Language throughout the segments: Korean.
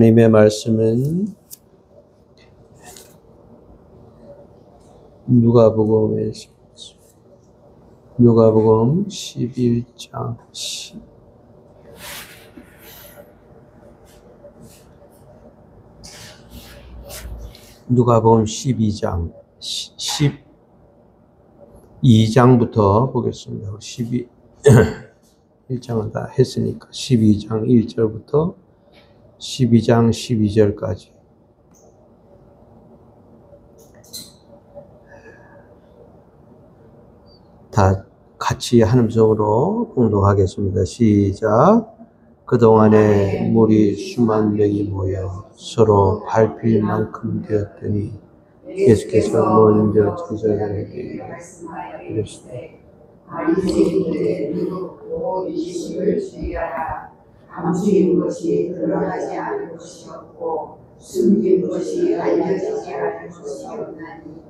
하나님의 말씀은 누가복음 11장 누가복음 12장 12장부터 보겠습니다. 1장은 다 했으니까 12장 1절부터 12장 12절까지 다 같이 한 음성으로 공독하겠습니다. 시작. 그동안에 무리 수만 명이 모여 서로 밟힐 만큼 되었더니 예수께서 먼저 제자들에게 이르시되 바리새인들의 눈으로 이식을 주의하라. 감추인 것이 드러나지 않을 것이 없고 숨긴 것이 알려지지 않을 것이 없나니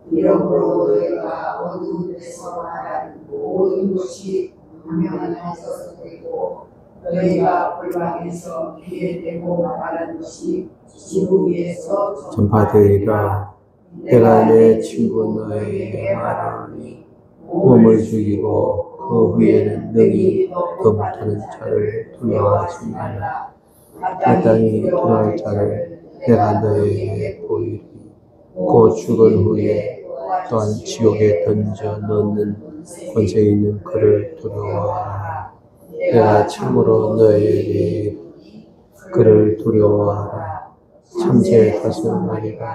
이러므로 너희가 어두운 데서 말하는 모든 것이 분명한 것으로 되고 너희가 골방에서 귀에 대고 말하는 것이 지붕 위에서 전파되리라. 내가 내 친구 너희에게 말하노니 몸을 죽이고 그 후에는 능히 더 못하는 자를 두려워하지 말라. 마땅히 돌아올 자를 내가 너희에게 보이리. 곧 죽을 후에 또한 지옥에 던져 넣는 권세 있는 그를 두려워하라. 내가 참으로 너희에게 그를 두려워하라. 참새 5마리가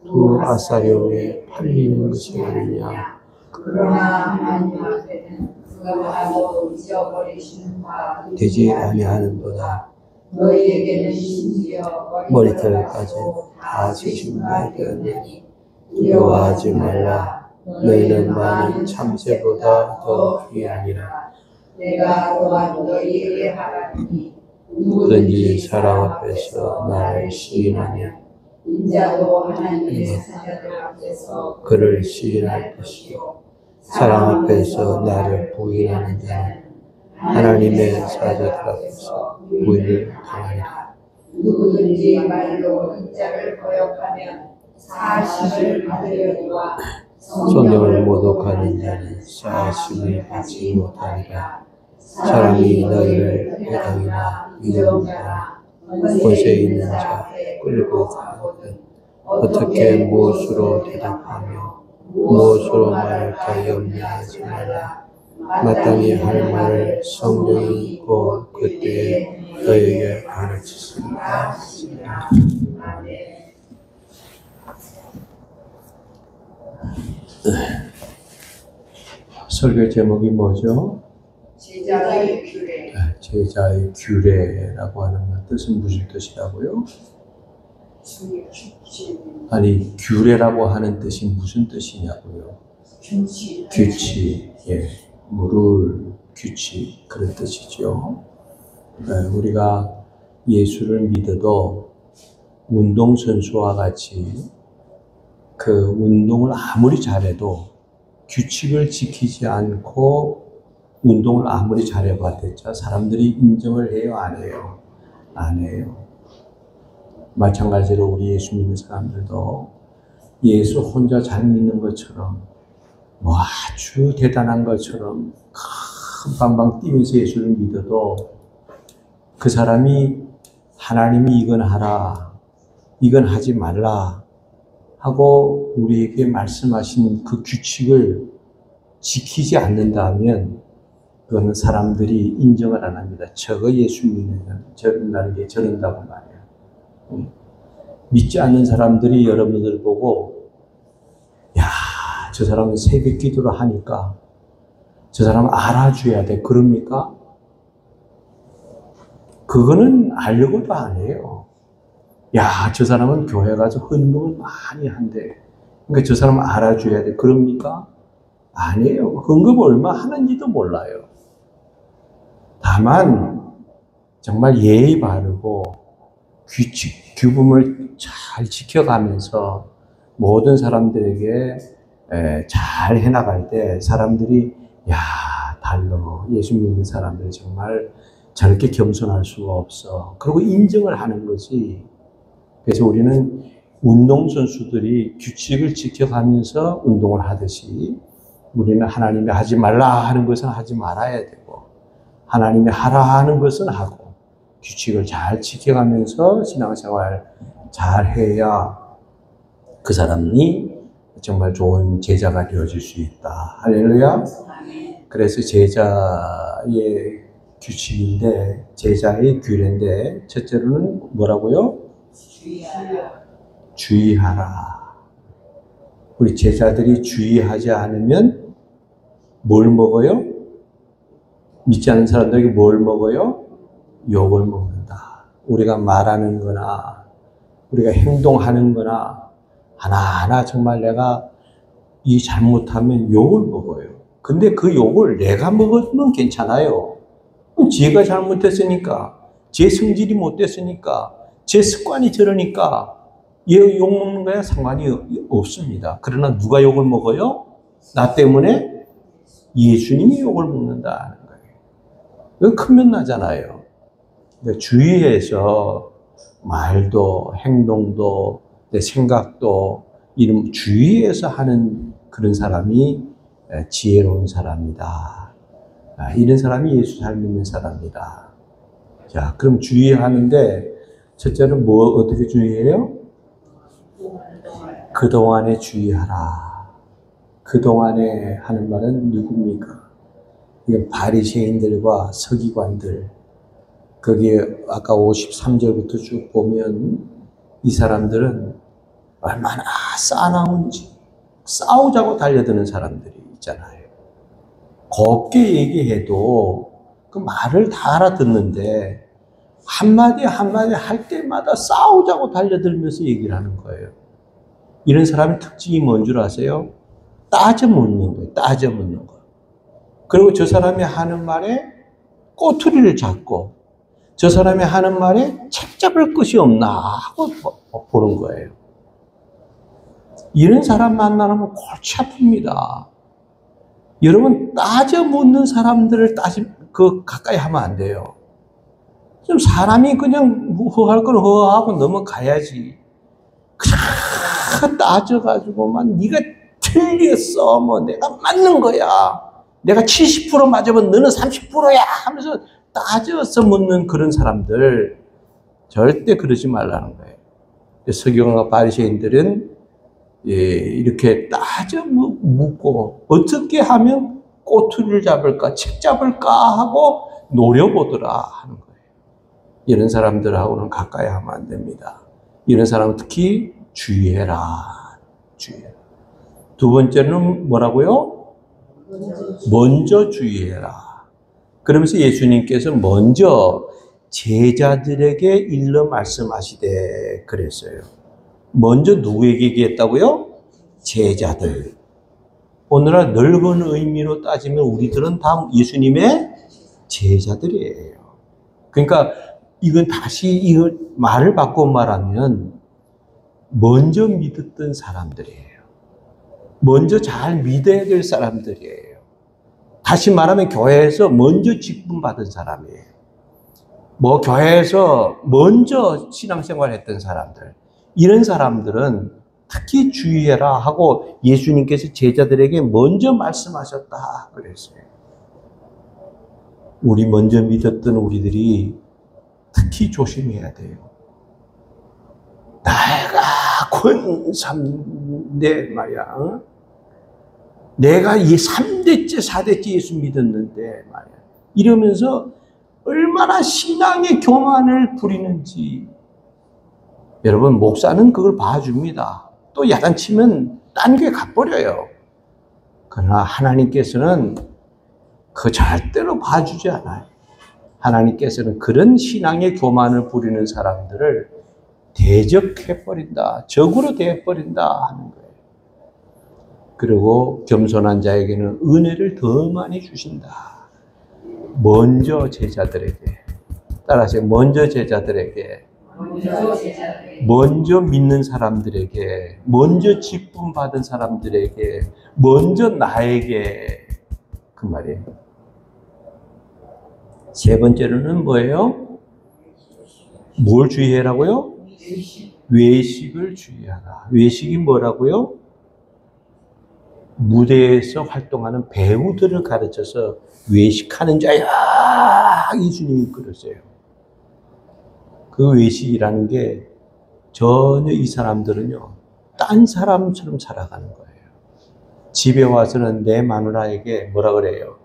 두 아사리온에 팔리는 것이 아니냐. 그러나 하나님 앞에는 그가 아무도 잊어버리시는 바 되지 아니하는도다. 너희에게는 심지어 머리털까지 다 지신다 되었느니 두려워하지 말라. 너희는 많은 참새보다 더 귀하니라. 내가 또한 너희에게 말하니 누구든지 사람 앞에서 나를 시인하면 인자도 하나님의 사자들 앞에서 그를 시인할 것이요 사람 앞에서 나를 부인하는 자는 하나님의 사자들 앞에서 부인을 당하리라. 누구든지 말로 인자를 거역하면 사십을 받으려니와 성령을 모독하는 자는 사십을 받지 못하리라. 사람이 너희를 회당이나 위정자나 권세 있는 자 끌고 가거든 어떻게 무엇으로 대답하며 무엇으로 말할까 염려하지 말라. 마땅히 할 말을 성령이 곧 그때에 너희에게 가르치시리라. 설교 제목이 뭐죠? 제자의 규례. 제자의 규례라고 하는 뜻은 무슨 뜻이라고요? 아니, 규례라고 하는 뜻이 무슨 뜻이냐고요? 규칙, 예, 룰, 규칙, 그런 뜻이죠. 우리가 예수를 믿어도 운동선수와 같이 그 운동을 아무리 잘해도 규칙을 지키지 않고 운동을 아무리 잘해봤자 사람들이 인정을 해요, 안 해요? 안 해요. 마찬가지로 우리 예수 믿는 사람들도 예수 혼자 잘 믿는 것처럼 뭐 아주 대단한 것처럼 큰 방방 뛰면서 예수를 믿어도 그 사람이 하나님이 이건 하라, 이건 하지 말라 하고 우리에게 말씀하신 그 규칙을 지키지 않는다면 그거는 사람들이 인정을 안 합니다. 저거 예수 믿는 저런다는 게 저런다고 말이에요. 믿지 않는 사람들이 여러분들 보고 야, 저 사람은 새벽 기도를 하니까 저 사람은 알아줘야 돼. 그럽니까? 그거는 알려고도 안 해요. 야, 저 사람은 교회 가서 헌금을 많이 한대. 그러니까 저 사람은 알아줘야 돼. 그럽니까? 아니에요. 헌금 얼마 하는지도 몰라요. 다만 정말 예의 바르고 규칙, 규범을 잘 지켜가면서 모든 사람들에게 잘 해나갈 때 사람들이 야, 달러 예수 믿는 사람들 정말 저렇게 겸손할 수가 없어. 그리고 인정을 하는 거지. 그래서 우리는 운동선수들이 규칙을 지켜가면서 운동을 하듯이 우리는 하나님이 하지 말라 하는 것은 하지 말아야 되고 하나님이 하라 하는 것은 하고 규칙을 잘 지켜가면서 신앙생활 잘 해야 그 사람이 정말 좋은 제자가 되어질 수 있다. 할렐루야. 그래서 제자의 규칙인데 제자의 규례인데 첫째로는 뭐라고요? 주의하라. 우리 제자들이 주의하지 않으면 뭘 먹어요? 믿지 않는 사람들에게 뭘 먹어요? 욕을 먹는다. 우리가 말하는 거나 우리가 행동하는 거나 하나하나 정말 내가 이 잘못하면 욕을 먹어요. 근데 그 욕을 내가 먹으면 괜찮아요. 지가 잘못했으니까, 제 성질이 못됐으니까, 제 습관이 저러니까 얘 욕 먹는 거야 상관이 없습니다. 그러나 누가 욕을 먹어요? 나 때문에 예수님이 욕을 먹는다는 거예요. 이거 큰면 나잖아요. 그러니까 주의해서 말도 행동도 내 생각도 이런 주의해서 하는 그런 사람이 지혜로운 사람이다. 이런 사람이 예수 잘 믿는 사람이다. 자, 그럼 주의하는데 첫째는 뭐 어떻게 주의해요? 그동안에 주의하라. 그동안에 하는 말은 누굽니까? 이건 바리새인들과 서기관들. 거기에 아까 53절부터 쭉 보면 이 사람들은 얼마나 싸나운지 싸우자고 달려드는 사람들이 있잖아요. 곱게 얘기해도 그 말을 다 알아듣는데 한마디 한마디 할 때마다 싸우자고 달려들면서 얘기를 하는 거예요. 이런 사람의 특징이 뭔 줄 아세요? 따져 묻는 거예요. 따져 묻는 거. 그리고 저 사람이 하는 말에 꼬투리를 잡고 저 사람이 하는 말에 책 잡을 것이 없나 하고 보는 거예요. 이런 사람 만나면 골치 아픕니다. 여러분 따져 묻는 사람들을 가까이 하면 안 돼요. 좀 사람이 그냥 허할 건 허하고 넘어가야지. 그냥 따져가지고만 네가 틀렸어. 뭐 내가 맞는 거야. 내가 70% 맞으면 너는 30%야 하면서 따져서 묻는 그런 사람들 절대 그러지 말라는 거예요. 서기관과 바리새인들은 이렇게 따져 묻고 어떻게 하면 꼬투리를 잡을까, 책 잡을까 하고 노려보더라 하는 거예요. 이런 사람들하고는 가까이 하면 안 됩니다. 이런 사람은 특히 주의해라. 주의해라. 두 번째는 뭐라고요? 먼저 주의해라. 그러면서 예수님께서 먼저 제자들에게 일러 말씀하시되 그랬어요. 먼저 누구에게 얘기했다고요? 제자들. 오늘날 넓은 의미로 따지면 우리들은 다 예수님의 제자들이에요. 그러니까 이건 다시 이 말을 바꿔 말하면 먼저 믿었던 사람들이에요. 먼저 잘 믿어야 될 사람들이에요. 다시 말하면 교회에서 먼저 직분 받은 사람이에요. 뭐 교회에서 먼저 신앙생활 했던 사람들. 이런 사람들은 특히 주의해라 하고 예수님께서 제자들에게 먼저 말씀하셨다 그랬어요. 우리 먼저 믿었던 우리들이 특히 조심해야 돼요. 내가 권삼대 말이야. 내가 이 3대째 4대째 예수 믿었는데 말이야. 이러면서 얼마나 신앙의 교만을 부리는지. 여러분 목사는 그걸 봐줍니다. 또 야단치면 딴 게 가버려요. 그러나 하나님께서는 그 절대로 봐주지 않아요. 하나님께서는 그런 신앙의 교만을 부리는 사람들을 대적해버린다. 적으로 대해버린다 하는 거예요. 그리고 겸손한 자에게는 은혜를 더 많이 주신다. 먼저 제자들에게. 따라서 먼저 제자들에게. 먼저 믿는 사람들에게. 먼저 직분 받은 사람들에게. 먼저 나에게. 그 말이에요. 세 번째로는 뭐예요? 뭘 주의하라고요? 외식을 주의하라. 외식이 뭐라고요? 무대에서 활동하는 배우들을 가르쳐서 외식하는 자야, 예수님이 그러세요. 그 외식이라는 게 전혀 이 사람들은요, 딴 사람처럼 살아가는 거예요. 집에 와서는 내 마누라에게 뭐라 그래요?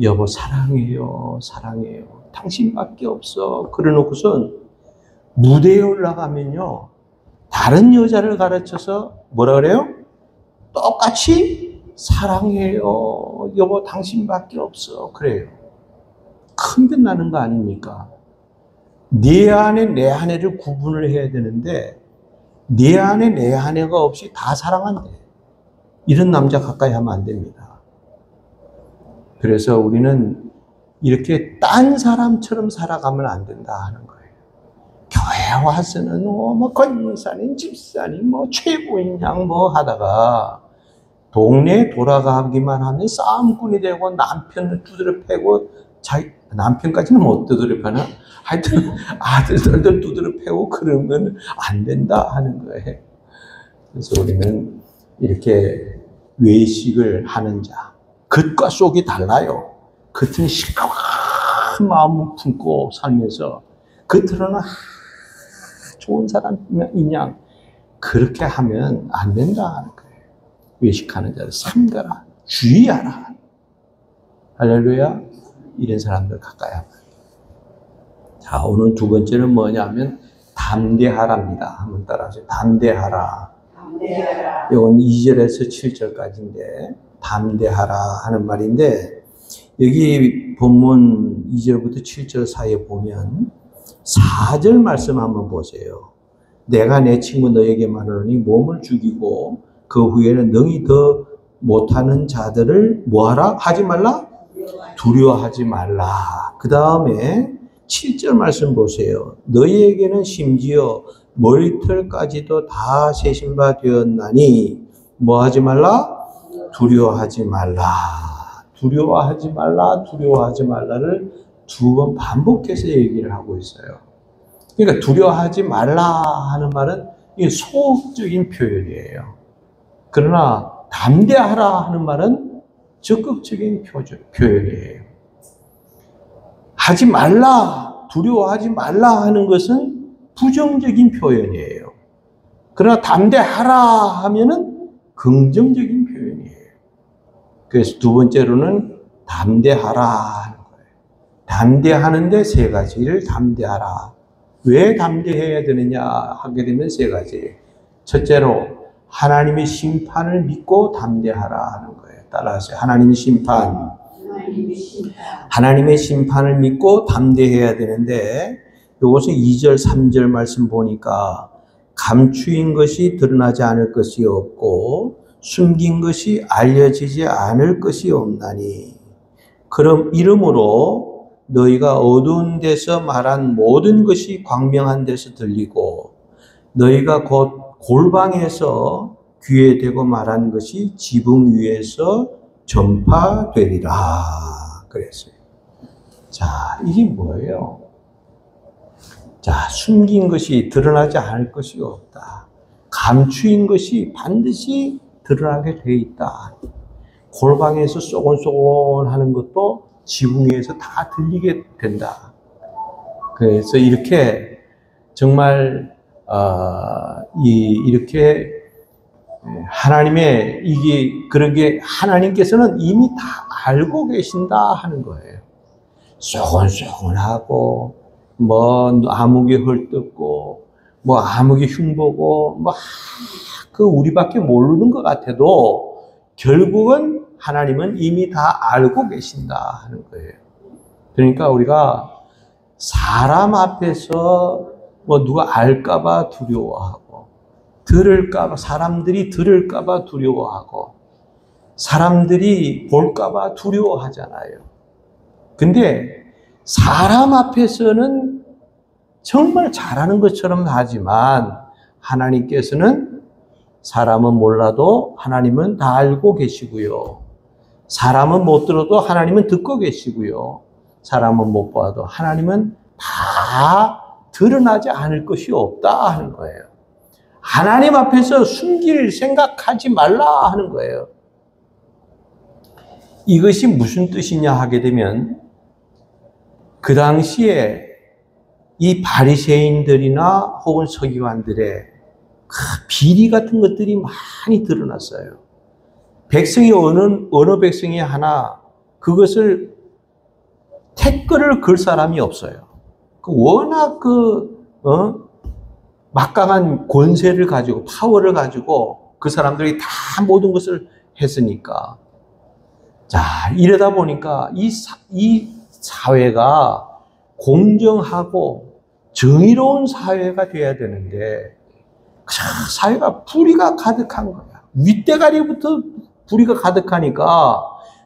여보 사랑해요, 사랑해요. 당신밖에 없어. 그래놓고선 무대에 올라가면요, 다른 여자를 가르쳐서 뭐라 그래요? 똑같이 사랑해요, 여보 당신밖에 없어. 그래요. 큰 변 나는 거 아닙니까? 네 아내 내 아내를 구분을 해야 되는데 네 아내 내 아내가 없이 다 사랑한대. 이런 남자 가까이 하면 안 됩니다. 그래서 우리는 이렇게 딴 사람처럼 살아가면 안 된다 하는 거예요. 교회 와서는 뭐 권사님, 집사님, 뭐 최고인 양 뭐 하다가 동네 돌아가기만 하면 싸움꾼이 되고 남편을 두드려 패고 자기 남편까지는 못 두드려 패나? 하여튼 아들들도 두드려 패고 그러면 안 된다 하는 거예요. 그래서 우리는 이렇게 외식을 하는 자, 겉과 속이 달라요. 겉은 시커먼 마음을 품고 살면서 겉으로는 좋은 사람인 양 그렇게 하면 안 된다 하는 거예요. 외식하는 자를 삼가라, 주의하라. 할렐루야. 이런 사람들 가까이 하면. 자, 오늘 두 번째는 뭐냐면 담대하라입니다. 한번 따라하세요. 담대하라. 담대하라. 이건 2절에서 7절까지인데 담대하라 하는 말인데 여기 본문 2절부터 7절 사이에 보면 4절 말씀 한번 보세요. 내가 내 친구 너에게 말하노니 몸을 죽이고 그 후에는 능히 더 못하는 자들을 뭐하라? 하지 말라? 두려워하지 말라. 그 다음에 7절 말씀 보세요. 너희에게는 심지어 머리털까지도 다 세신 바 되었나니 뭐 하지 말라? 두려워하지 말라. 두려워하지 말라, 두려워하지 말라를 두 번 반복해서 얘기를 하고 있어요. 그러니까 두려워하지 말라 하는 말은 이게 소극적인 표현이에요. 그러나 담대하라 하는 말은 적극적인 표현이에요. 하지 말라, 두려워하지 말라 하는 것은 부정적인 표현이에요. 그러나 담대하라 하면은 긍정적인 표현이에요. 그래서 두 번째로는 담대하라 하는 거예요. 담대하는데 세 가지를 담대하라. 왜 담대해야 되느냐 하게 되면 세 가지. 첫째로 하나님의 심판을 믿고 담대하라 하는 거예요. 따라하세요. 하나님의 심판. 하나님의 심판을 믿고 담대해야 되는데 이것은 2절, 3절 말씀 보니까 감추인 것이 드러나지 않을 것이 없고 숨긴 것이 알려지지 않을 것이 없나니 그럼 이러므로 너희가 어두운 데서 말한 모든 것이 광명한 데서 들리고 너희가 곧 골방에서 귀에 대고 말한 것이 지붕 위에서 전파되리라 그랬어요. 자, 이게 뭐예요? 자, 숨긴 것이 드러나지 않을 것이 없다. 감추인 것이 반드시 드러나게 돼 있다. 골방에서 쏘곤쏘곤 하는 것도 지붕 위에서 다 들리게 된다. 그래서 이렇게 정말 이렇게 하나님의 이게 그런 게 하나님께서는 이미 다 알고 계신다 하는 거예요. 쏘곤쏘곤하고 뭐 암흑이 헐뜯고 뭐 암흑이 흉보고 뭐 그 우리밖에 모르는 것 같아도 결국은 하나님은 이미 다 알고 계신다 하는 거예요. 그러니까 우리가 사람 앞에서 뭐 누가 알까봐 두려워하고 들을까봐 사람들이 들을까봐 두려워하고 사람들이 볼까봐 두려워하잖아요. 근데 사람 앞에서는 정말 잘하는 것처럼 하지만 하나님께서는 사람은 몰라도 하나님은 다 알고 계시고요. 사람은 못 들어도 하나님은 듣고 계시고요. 사람은 못 봐도 하나님은 다 드러나지 않을 것이 없다 하는 거예요. 하나님 앞에서 숨길 생각하지 말라 하는 거예요. 이것이 무슨 뜻이냐 하게 되면 그 당시에 이 바리새인들이나 혹은 서기관들의 비리 같은 것들이 많이 드러났어요. 백성이 어느 백성이 하나 그것을 태클을 걸 사람이 없어요. 워낙 막강한 권세를 가지고 파워를 가지고 그 사람들이 다 모든 것을 했으니까. 자, 이러다 보니까 이 사회가 공정하고 정의로운 사회가 돼야 되는데 사회가 불의가 가득한 거야. 윗대가리부터 불의가 가득하니까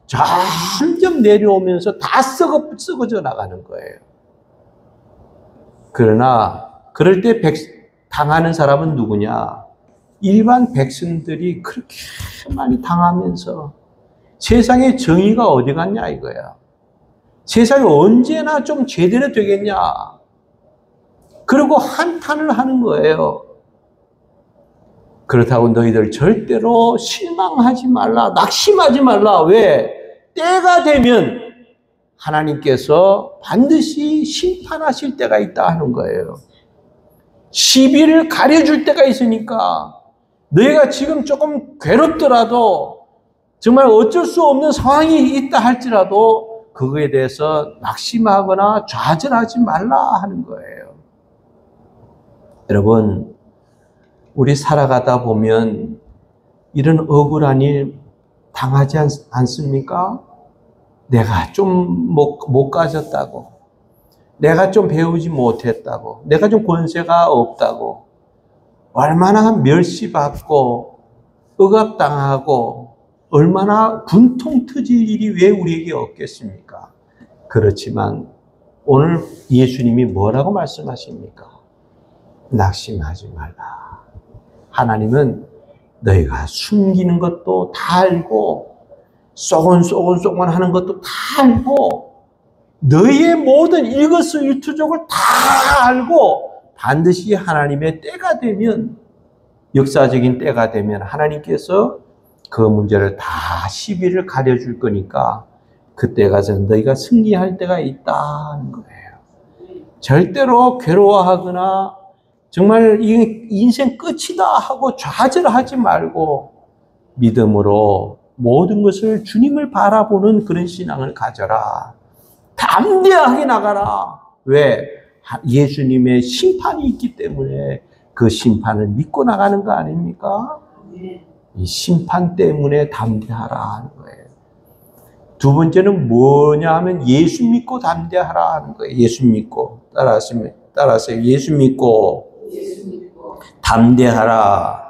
점점 내려오면서 다 썩어져 나가는 거예요. 그러나 그럴 때 당하는 사람은 누구냐? 일반 백성들이 그렇게 많이 당하면서 세상에 정의가 어디 갔냐 이거야. 세상이 언제나 좀 제대로 되겠냐. 그리고 한탄을 하는 거예요. 그렇다고 너희들 절대로 실망하지 말라, 낙심하지 말라. 왜? 때가 되면 하나님께서 반드시 심판하실 때가 있다 하는 거예요. 시비를 가려줄 때가 있으니까 너희가 지금 조금 괴롭더라도 정말 어쩔 수 없는 상황이 있다 할지라도 그거에 대해서 낙심하거나 좌절하지 말라 하는 거예요. 여러분, 우리 살아가다 보면 이런 억울한 일 당하지 않습니까? 내가 좀 못 가졌다고, 내가 좀 배우지 못했다고, 내가 좀 권세가 없다고, 얼마나 멸시받고 억압당하고 얼마나 분통 터질 일이 왜 우리에게 없겠습니까? 그렇지만 오늘 예수님이 뭐라고 말씀하십니까? 낙심하지 말라. 하나님은 너희가 숨기는 것도 다 알고 쏘곤 하는 것도 다 알고 너희의 모든 일거수일투족을 다 알고 반드시 하나님의 때가 되면, 역사적인 때가 되면 하나님께서 그 문제를 다 시비를 가려줄 거니까 그때 가서 너희가 승리할 때가 있다는 거예요. 절대로 괴로워하거나 정말 이 인생 끝이다 하고 좌절하지 말고 믿음으로 모든 것을 주님을 바라보는 그런 신앙을 가져라. 담대하게 나가라. 왜? 예수님의 심판이 있기 때문에 그 심판을 믿고 나가는 거 아닙니까? 이 심판 때문에 담대하라 하는 거예요. 두 번째는 뭐냐 하면 예수 믿고 담대하라 하는 거예요. 예수 믿고. 따라하세요. 예수 믿고 담대하라.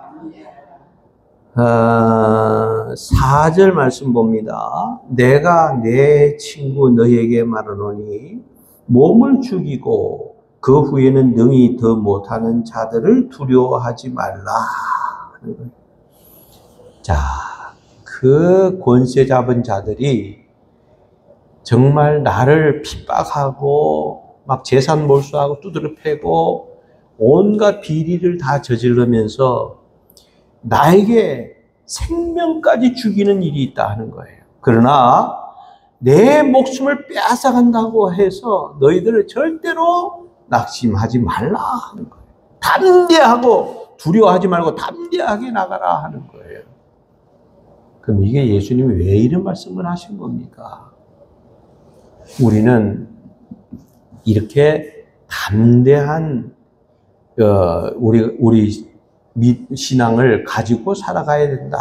4절 말씀 봅니다. 내가 내 친구 너희에게 말하노니 몸을 죽이고 그 후에는 능히 더 못하는 자들을 두려워하지 말라. 자, 그 권세 잡은 자들이 정말 나를 핍박하고 막 재산 몰수하고 두드려 패고 온갖 비리를 다 저지르면서 나에게 생명까지 죽이는 일이 있다 하는 거예요. 그러나 내 목숨을 빼앗아간다고 해서 너희들을 절대로 낙심하지 말라 하는 거예요. 담대하고 두려워하지 말고 담대하게 나가라 하는 거예요. 그럼 이게 예수님이 왜 이런 말씀을 하신 겁니까? 우리는 이렇게 담대한 우리 신앙을 가지고 살아가야 된다.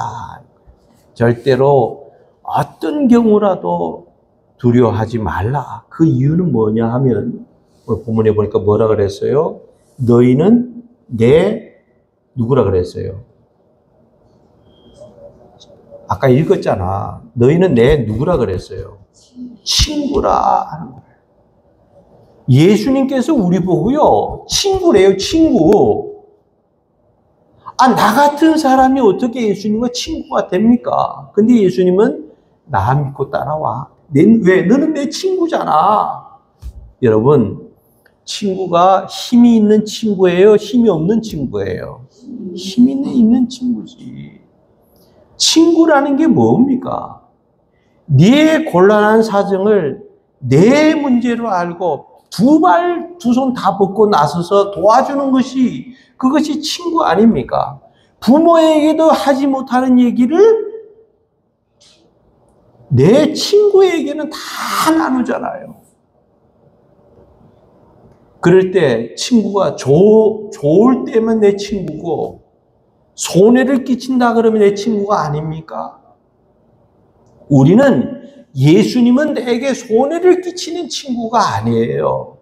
절대로 어떤 경우라도 두려워하지 말라. 그 이유는 뭐냐 하면 본문에 보니까 뭐라 그랬어요? 너희는 누구라 그랬어요? 아까 읽었잖아. 너희는 누구라 그랬어요? 친구라 하는 거예요. 예수님께서 우리 보고요, 친구래요, 친구. 나 같은 사람이 어떻게 예수님과 친구가 됩니까? 근데 예수님은 나 믿고 따라와. 왜? 너는 내 친구잖아. 여러분, 친구가 힘이 있는 친구예요? 힘이 없는 친구예요? 힘이 있는 친구지. 친구라는 게 뭡니까? 네 곤란한 사정을 내 문제로 알고 두 발, 두 손 다 벗고 나서서 도와주는 것이, 그것이 친구 아닙니까? 부모에게도 하지 못하는 얘기를 내 친구에게는 다 나누잖아요. 그럴 때 친구가 좋을 때면 내 친구고, 손해를 끼친다 그러면 내 친구가 아닙니까? 우리는, 예수님은 내게 손해를 끼치는 친구가 아니에요.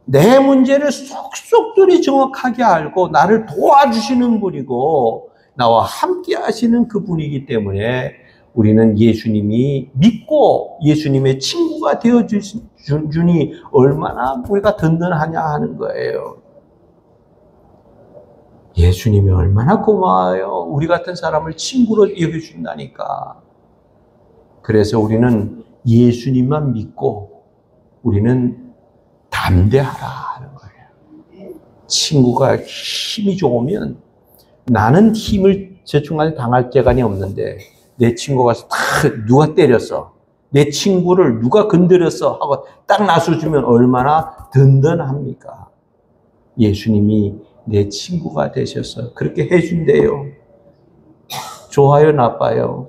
내 문제를 쏙쏙들이 정확하게 알고 나를 도와주시는 분이고 나와 함께 하시는 그분이기 때문에 우리는 예수님이 믿고 예수님의 친구가 되어주니 얼마나 우리가 든든하냐 하는 거예요. 예수님이 얼마나 고마워요. 우리 같은 사람을 친구로 여겨준다니까. 그래서 우리는 예수님만 믿고 우리는 담대하라 하는 거예요. 친구가 힘이 좋으면, 나는 힘을 저중간에 당할 재간이 없는데 내 친구가 딱 누가 때렸어, 내 친구를 누가 건드렸어 하고 딱 나서주면 얼마나 든든합니까? 예수님이 내 친구가 되셔서 그렇게 해준대요. 좋아요, 나빠요?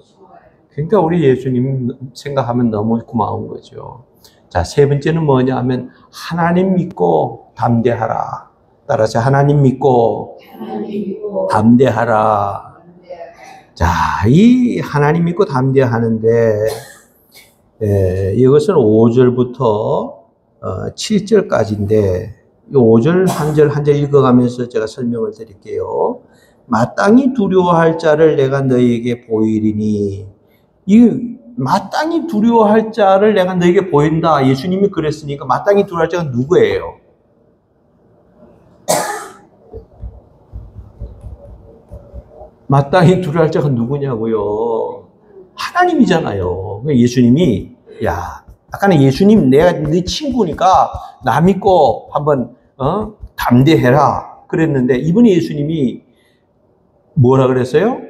그러니까 우리 예수님 생각하면 너무 고마운 거죠. 자, 세 번째는 뭐냐 하면 하나님 믿고 담대하라. 따라서 하나님 믿고 담대하라. 자, 이 하나님 믿고 담대하는데 이것은 5절부터 7절까지인데 이 5절 한 절 한 절 읽어가면서 제가 설명을 드릴게요. 마땅히 두려워할 자를 내가 너희에게 보이리니, 이 마땅히 두려워할 자를 내가 너희에게 보인다. 예수님이 그랬으니까 마땅히 두려워할 자가 누구예요? 마땅히 두려워할 자가 누구냐고요? 하나님이잖아요. 예수님이, 야, 아까는 예수님 내가 네 친구니까 나 믿고 한번 담대해라 그랬는데, 이번에 예수님이 뭐라 그랬어요?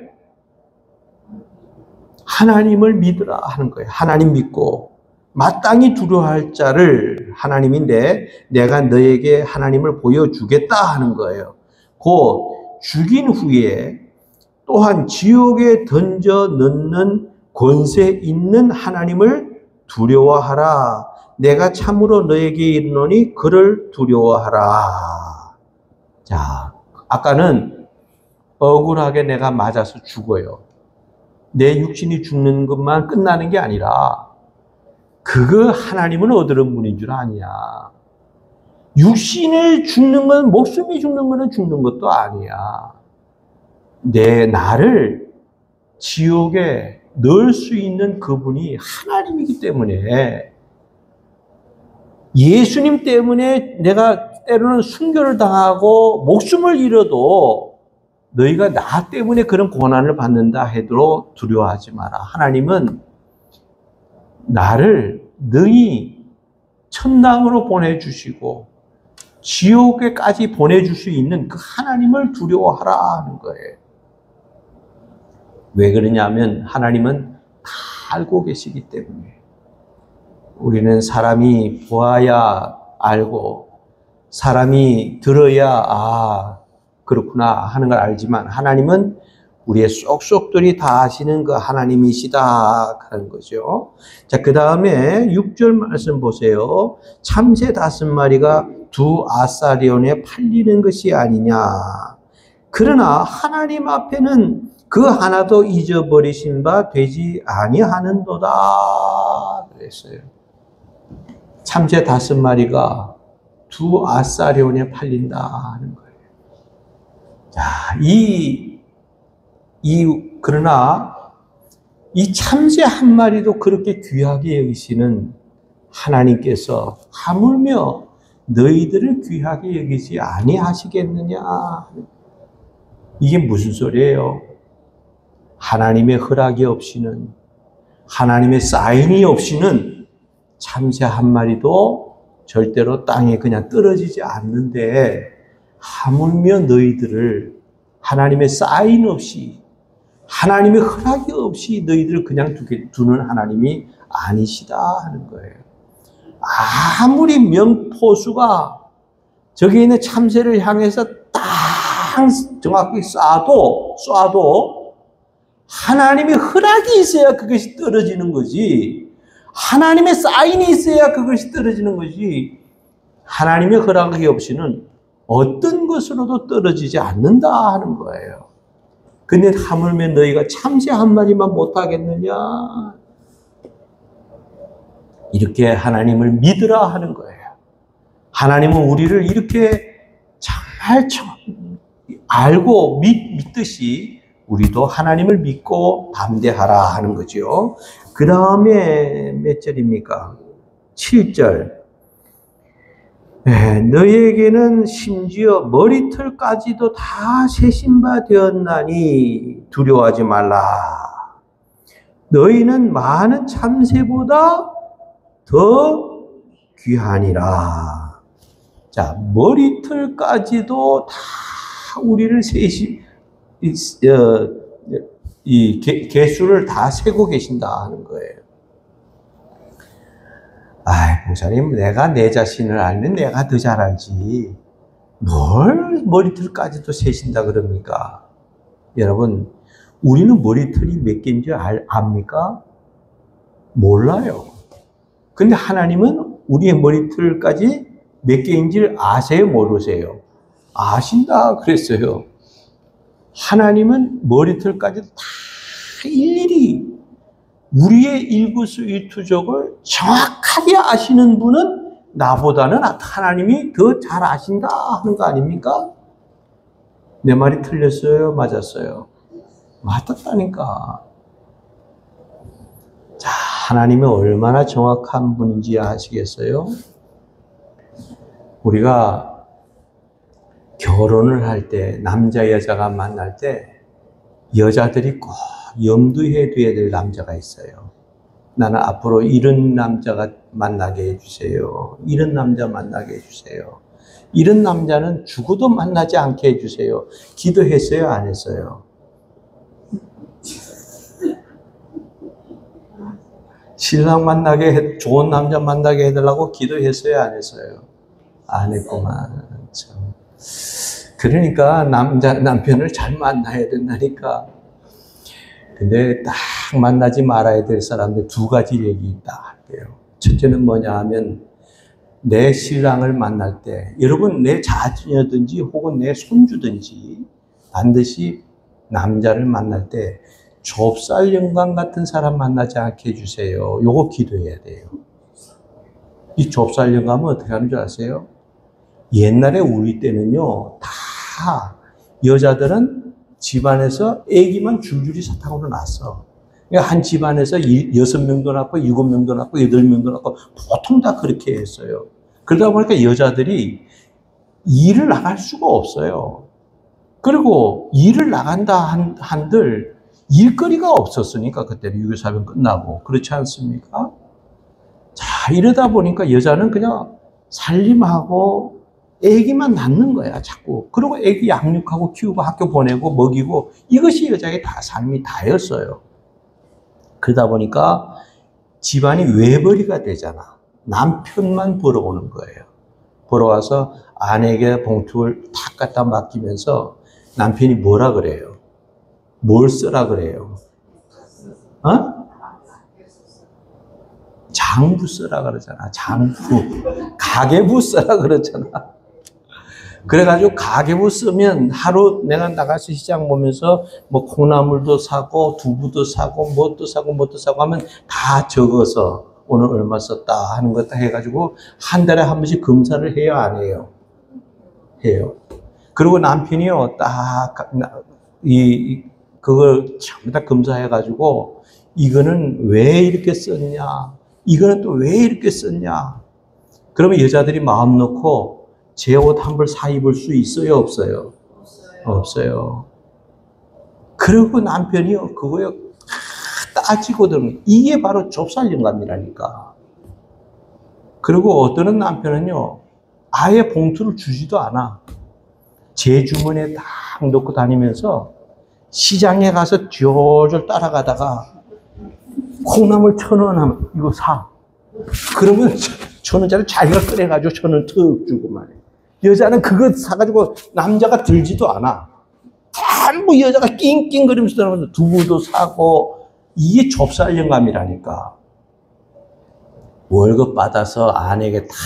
하나님을 믿으라 하는 거예요. 하나님 믿고 마땅히 두려워할 자를, 하나님인데 내가 너에게 하나님을 보여주겠다 하는 거예요. 곧 죽인 후에 또한 지옥에 던져 넣는 권세 있는 하나님을 두려워하라. 내가 참으로 너에게 이르노니 그를 두려워하라. 자, 아까는 억울하게 내가 맞아서 죽어요. 내 육신이 죽는 것만 끝나는 게 아니라 그거 하나님은 얻으는 분인 줄 아냐. 육신을 죽는 건, 목숨이 죽는 거는 죽는 것도 아니야. 나를 지옥에 넣을 수 있는 그분이 하나님이기 때문에, 예수님 때문에 내가 때로는 순교를 당하고 목숨을 잃어도 너희가 나 때문에 그런 고난을 받는다 해도 두려워하지 마라. 하나님은 나를 능히 천당으로 보내주시고 지옥에까지 보내줄 수 있는 그 하나님을 두려워하라 하는 거예요. 왜 그러냐면 하나님은 다 알고 계시기 때문에. 우리는 사람이 보아야 알고 사람이 들어야 그렇구나 하는 걸 알지만, 하나님은 우리의 쏙쏙들이 다 아시는 그 하나님이시다 하는 거죠. 자, 그 다음에 6절 말씀 보세요. 참새 5마리가 두 아사리온에 팔리는 것이 아니냐. 그러나 하나님 앞에는 그 하나도 잊어버리신 바 되지 아니하는도다 그랬어요. 참새 5마리가 두 아사리온에 팔린다 하는 거예요. 자, 그러나 이 참새 한 마리도 그렇게 귀하게 여기시는 하나님께서 하물며 너희들을 귀하게 여기지 아니하시겠느냐. 이게 무슨 소리예요? 하나님의 허락이 없이는, 하나님의 사인이 없이는 참새 한 마리도 절대로 땅에 그냥 떨어지지 않는데 하물며 너희들을 하나님의 사인 없이 하나님의 허락이 없이 너희들을 그냥 두는 하나님이 아니시다 하는 거예요. 아무리 명포수가 저기 있는 참새를 향해서 딱 정확히 쏴도 하나님의 허락이 있어야 그것이 떨어지는 거지. 하나님의 사인이 있어야 그것이 떨어지는 거지. 하나님의 허락이 없이는 어떤 것으로도 떨어지지 않는다 하는 거예요. 근데 하물며 너희가 참새 한 마리만 못하겠느냐? 이렇게 하나님을 믿으라 하는 거예요. 하나님은 우리를 이렇게 정말 알고 믿듯이 우리도 하나님을 믿고 담대하라 하는 거죠. 그 다음에 몇 절입니까? 7절. 너희에게는 심지어 머리털까지도 다 세신 바 되었나니 두려워하지 말라. 너희는 많은 참새보다 더 귀하니라. 자, 머리털까지도 다 우리를 이 개수를 다 세고 계신다 하는 거예요. 목사님, 내가 내 자신을 알면 내가 더 잘 알지. 뭘 머리털까지도 세신다 그럽니까? 여러분, 우리는 머리털이 몇 개인지 압니까? 몰라요. 근데 하나님은 우리의 머리털까지 몇 개인지를 아세요? 모르세요? 아신다 그랬어요. 하나님은 머리털까지 다 일일이 우리의 일구수일투족을 정확하게 아시는 분은 나보다는 하나님이 더 잘 아신다 하는 거 아닙니까? 내 말이 틀렸어요? 맞았어요? 맞았다니까. 자, 하나님이 얼마나 정확한 분인지 아시겠어요? 우리가 결혼을 할 때, 남자 여자가 만날 때 여자들이 꼭 염두에 둬야 될 남자가 있어요. 나는 앞으로 이런 남자가 만나게 해주세요. 이런 남자 만나게 해주세요. 이런 남자는 죽어도 만나지 않게 해주세요. 기도했어요? 안 했어요? 신랑 좋은 남자 만나게 해달라고 기도했어요? 안 했어요? 안 했구만. 참. 그러니까 남편을 잘 만나야 된다니까. 근데 딱 만나지 말아야 될 사람들 두 가지 얘기 있다 할게요. 첫째는 뭐냐 하면 내 신랑을 만날 때 여러분 내 자녀든지 혹은 내 손주든지 반드시 남자를 만날 때 좁쌀 영광 같은 사람 만나지 않게 해주세요. 요거 기도해야 돼요. 이 좁쌀 영감은 어떻게 하는 줄 아세요? 옛날에 우리 때는요 다 여자들은 집안에서 아기만 줄줄이 사탕으로 낳았어. 그러니까 한 집안에서 6명도 낳고 7명도 낳고 8명도 낳고 보통 다 그렇게 했어요. 그러다 보니까 여자들이 일을 나갈 수가 없어요. 그리고 일을 나간다 한들 일거리가 없었으니까 그때는 유교사변 끝나고 그렇지 않습니까? 자, 이러다 보니까 여자는 그냥 살림하고 애기만 낳는 거야, 자꾸. 그리고 애기 양육하고 키우고 학교 보내고 먹이고 이것이 여자의 다 삶이 다였어요. 그러다 보니까 집안이 외벌이가 되잖아. 남편만 벌어오는 거예요. 벌어와서 아내에게 봉투를 탁 갖다 맡기면서 남편이 뭐라 그래요? 뭘 쓰라 그래요? 장부 쓰라 그러잖아. 장부. 가계부 쓰라 그러잖아. 그래가지고 가계부 쓰면 하루 내가 나가서 시장 보면서 뭐 콩나물도 사고 두부도 사고 뭣도 사고 하면 다 적어서 오늘 얼마 썼다 하는 것 다 해가지고 한 달에 한 번씩 검사를 해요, 안 해요? 해요. 그리고 남편이요 그걸 전부 다 검사해가지고 이거는 왜 이렇게 썼냐, 이거는 또 왜 이렇게 썼냐. 그러면 여자들이 마음 놓고 제 옷 한 벌 사 입을 수 있어요, 없어요? 없어요. 그리고 남편이요 그거요 따지거든. 이게 바로 좁쌀 영감이라니까. 그리고 어떤 남편은요, 아예 봉투를 주지도 않아. 제 주머니에 딱 넣고 다니면서 시장에 가서 졸졸 따라가다가 콩나물 1,000원 하면 이거 사. 그러면 1,000원짜리 자기가 꺼내가지고 1,000원 툭 주고 말이야. 여자는 그거 사가지고 남자가 들지도 않아. 전부 여자가 낑낑거리면서 들어가면서 두부도 사고, 이게 좁쌀 영감이라니까. 월급 받아서 아내에게 탁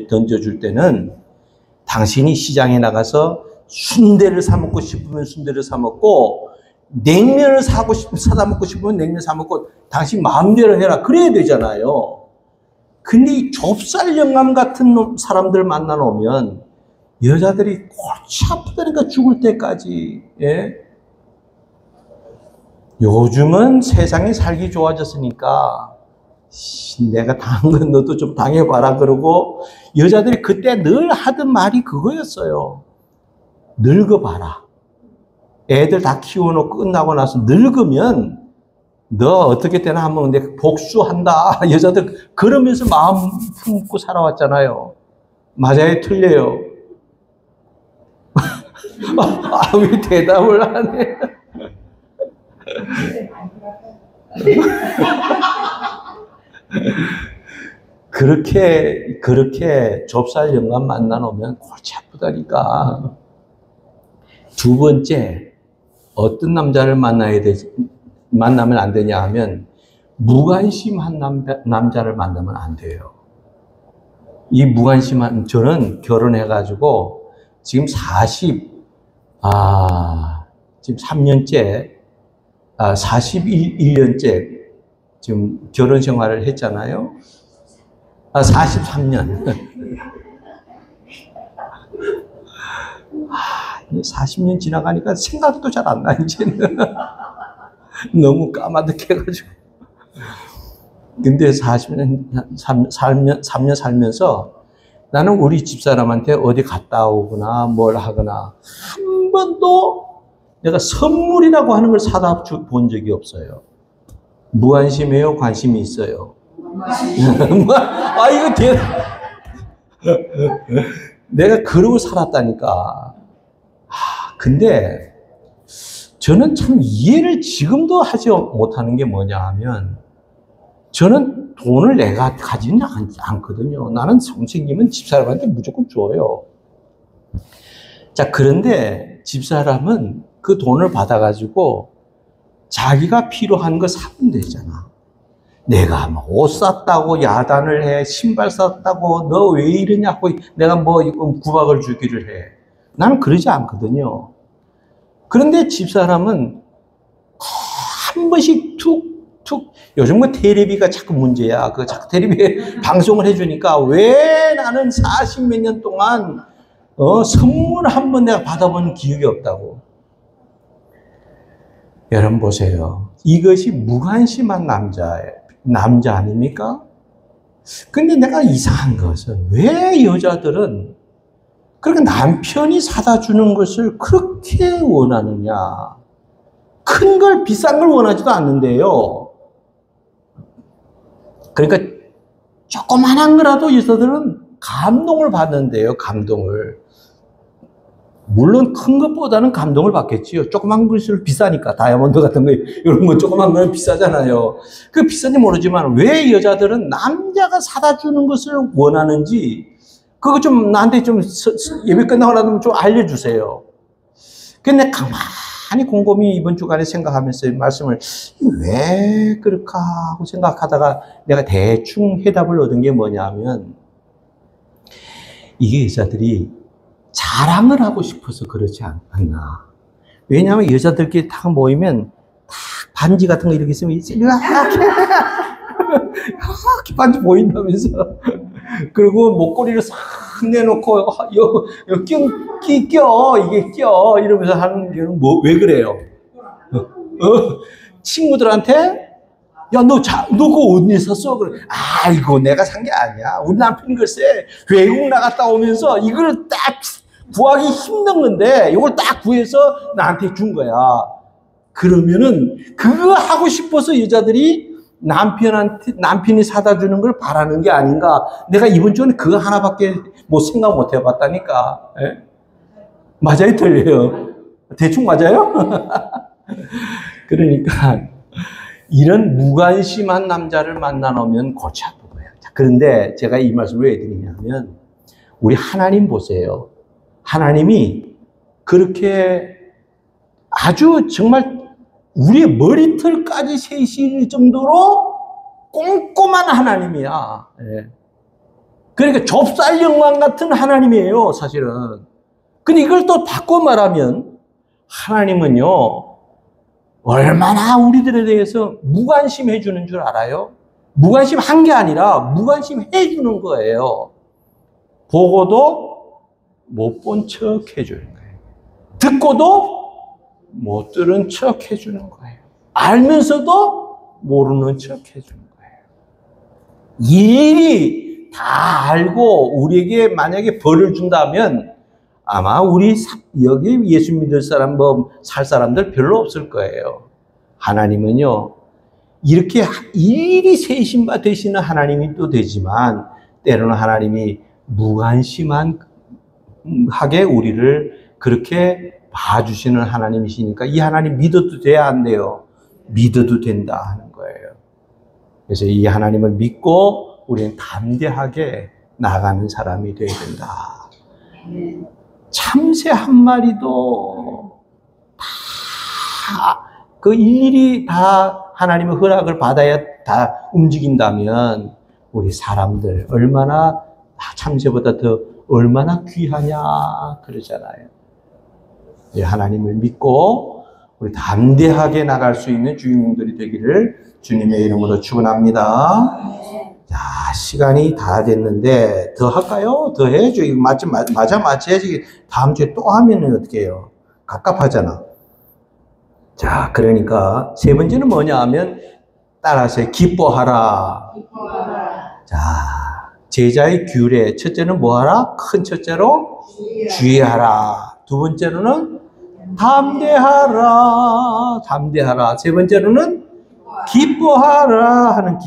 던져줄 때는 당신이 시장에 나가서 순대를 사 먹고 싶으면 순대를 사 먹고, 냉면을 사다 먹고 싶으면 냉면 사 먹고, 당신 마음대로 해라. 그래야 되잖아요. 근데 이 좁쌀 영감 같은 사람들 만나 놓으면 여자들이 골치 아프다니까 죽을 때까지. 예? 요즘은 세상이 살기 좋아졌으니까 내가 당한 건 너도 좀 당해봐라 그러고, 여자들이 그때 늘 하던 말이 그거였어요. 늙어봐라. 애들 다 키워놓고 끝나고 나서 늙으면 너 어떻게 되나 한번 내가 복수한다. 여자들 그러면서 마음 품고 살아왔잖아요. 맞아요? 틀려요? 왜 대답을 안 해? 그렇게 좁쌀 영감 만나놓으면 골치 아프다니까. 두 번째, 어떤 남자를 만나면 안 되냐 하면, 무관심한 남자를 만나면 안 돼요. 이 무관심한, 저는 결혼해가지고 지금 3년째, 41년째 지금 결혼 생활을 했잖아요. 43년. 40년 지나가니까 생각도 잘 안 나, 이제는. 너무 까마득해가지고. 근데 3년 살면서 나는 우리 집사람한테 어디 갔다 오거나 뭘 하거나 한 번도 내가 선물이라고 하는 걸 사다 본 적이 없어요. 무관심해요? 관심이 있어요? 이거 내가 그러고 살았다니까. 근데 저는 참 이해를 지금도 하지 못하는 게 뭐냐 하면, 저는 돈을 내가 가지는 않거든요. 나는 생기면 집사람한테 무조건 줘요. 자, 그런데 집사람은 그 돈을 받아가지고 자기가 필요한 거 사면 되잖아. 내가 뭐 옷 샀다고 야단을 해, 신발 샀다고 너 왜 이러냐고 내가 뭐 구박을 주기를 해. 나는 그러지 않거든요. 그런데 집사람은 한 번씩 툭툭, 요즘 뭐 테레비가 자꾸 문제야. 그 자꾸 테레비에 방송을 해주니까 왜 나는 40몇 년 동안 선물 한 번 내가 받아본 기억이 없다고. 여러분 보세요. 이것이 무관심한 남자 아닙니까? 근데 내가 이상한 것은 왜 여자들은 그렇게 남편이 사다 주는 것을 그렇게 원하느냐. 큰 걸, 비싼 걸 원하지도 않는데요. 그러니까 조그만한 거라도 여자들은 감동을 받는데요. 감동을. 물론 큰 것보다는 감동을 받겠지요. 조그만 것을 비싸니까. 다이아몬드 같은 거, 이런 거 조그만 거는 비싸잖아요. 그 비싼지 모르지만 왜 여자들은 남자가 사다 주는 것을 원하는지, 그거 좀 나한테 좀 예배 끝나고 나면 좀 알려주세요. 근데 가만히 곰곰이 이번 주간에 생각하면서 말씀을 왜 그럴까 하고 생각하다가 내가 대충 해답을 얻은 게 뭐냐면, 이게 여자들이 자랑을 하고 싶어서 그렇지 않나. 왜냐하면 여자들끼리 다 모이면 다 반지 같은 거 이렇게 있으면 이렇게 반지 보인다면서. 그리고 목걸이를 싹 내놓고 이게 껴 이러면서 하는 게 왜 그래요? 친구들한테 야, 너 그거 어디 샀어? 그래. 이거 내가 산 게 아니야. 우리 남편이 글쎄 외국 나갔다 오면서 이걸 딱 구하기 힘든 건데 이걸 딱 구해서 나한테 준 거야. 그러면은 그거 하고 싶어서 여자들이 남편이 사다 주는 걸 바라는 게 아닌가. 내가 이번 주는 그거 하나밖에 생각 못 해봤다니까. 예? 맞아요, 틀려요? 대충 맞아요? 그러니까 이런 무관심한 남자를 만나 놓으면 골치 아픈 거예요. 그런데 제가 이 말씀을 왜 드리냐면, 우리 하나님 보세요. 하나님이 그렇게 아주 정말 우리의 머리털까지 세실 정도로 꼼꼼한 하나님이야. 예. 그러니까 좁쌀영광 같은 하나님이에요, 사실은. 근데 이걸 또 바꿔 말하면, 하나님은요, 얼마나 우리들에 대해서 무관심해 주는 줄 알아요? 무관심한 게 아니라 무관심해 주는 거예요. 보고도 못 본 척 해주는 거예요. 듣고도 못 들은 척 해주는 거예요. 알면서도 모르는 척 해주는 거예요. 일일이 다 알고 우리에게 만약에 벌을 준다면 아마 우리 여기 예수 믿을 사람, 살 사람들 별로 없을 거예요. 하나님은요, 이렇게 일일이 세심바 되시는 하나님이 또 되지만, 때로는 하나님이 무관심하게 우리를 그렇게 봐주시는 하나님이시니까 이 하나님 믿어도 돼야 안 돼요? 믿어도 된다 하는 거예요. 그래서 이 하나님을 믿고 우리는 담대하게 나가는 사람이 되어야 된다. 참새 한 마리도 다 그 일일이 다 하나님의 허락을 받아야 다 움직인다면 우리 사람들 얼마나 참새보다 더 얼마나 귀하냐 그러잖아요. 하나님을 믿고 우리 담대하게 나갈 수 있는 주인공들이 되기를 주님의 이름으로 축원합니다. 자, 시간이 다 됐는데 더 할까요? 더 해야죠. 이거 맞아 맞춰야지. 다음 주에 또 하면은 어떻게 해요? 갑갑하잖아. 자, 그러니까 세 번째는 뭐냐 하면 따라서 기뻐하라. 자, 제자의 규례. 첫째는 뭐하라? 큰 첫째로 주의하라. 두 번째로는 담대하라. 담대하라. 세 번째로는 기뻐하라 하는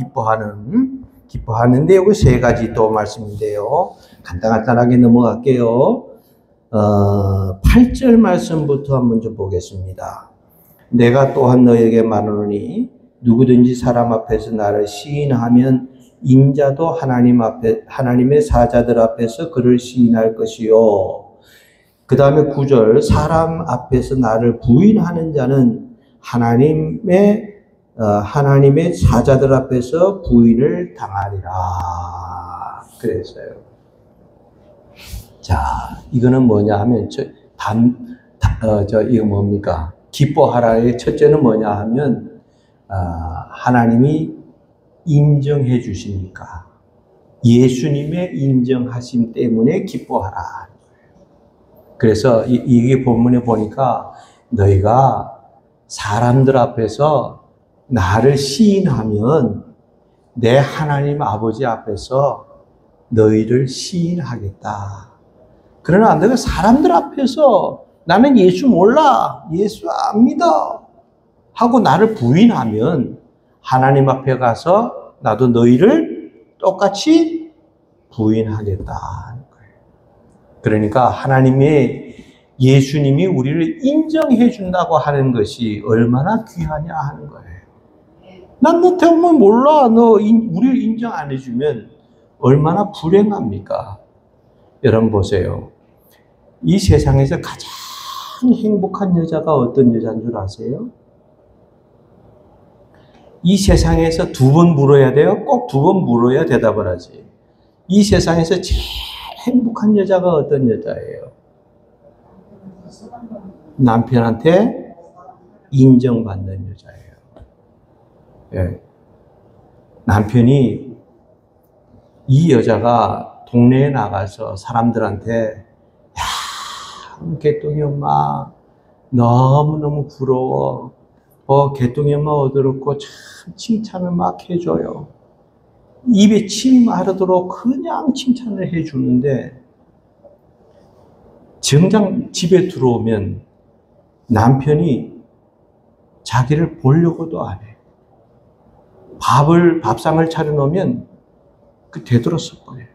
기뻐하는데 여기 세 가지 또 말씀인데요. 간단하게 넘어갈게요. 8절 말씀부터 한번 좀 보겠습니다. 내가 또한 너에게 말하노니 누구든지 사람 앞에서 나를 시인하면 인자도 하나님의 사자들 앞에서 그를 시인할 것이요. 그 다음에 9절 사람 앞에서 나를 부인하는 자는 하나님의 사자들 앞에서 부인을 당하리라. 그랬어요. 자, 이거는 뭐냐 하면 이거 뭡니까? 기뻐하라의 첫째는 뭐냐 하면 하나님이 인정해 주시니까 예수님의 인정하심 때문에 기뻐하라. 그래서 이게 본문에 보니까 너희가 사람들 앞에서 나를 시인하면 내 하나님 아버지 앞에서 너희를 시인하겠다. 그러나 너희가 사람들 앞에서 나는 예수 몰라, 예수 안 믿어 하고 나를 부인하면 하나님 앞에 가서 나도 너희를 똑같이 부인하겠다. 그러니까 예수님이 우리를 인정해 준다고 하는 것이 얼마나 귀하냐 하는 거예요. 난 너 때문에 몰라. 우리를 인정 안 해주면 얼마나 불행합니까? 여러분 보세요. 이 세상에서 가장 행복한 여자가 어떤 여자인 줄 아세요? 이 세상에서 2번 물어야 돼요? 꼭 2번 물어야 대답을 하지. 이 세상에서 제일 행복한 여자가 어떤 여자예요? 남편한테 인정받는 여자예요. 예. 남편이 이 여자가 동네에 나가서 사람들한테 개똥이 엄마 너무너무 부러워. 개똥이 엄마 얻어놓고 참 칭찬을 막 해줘요. 입에 침 마르도록 그냥 칭찬을 해주는데 정작 집에 들어오면 남편이 자기를 보려고도 안 해. 밥상을 차려놓으면 되돌아서 버려요.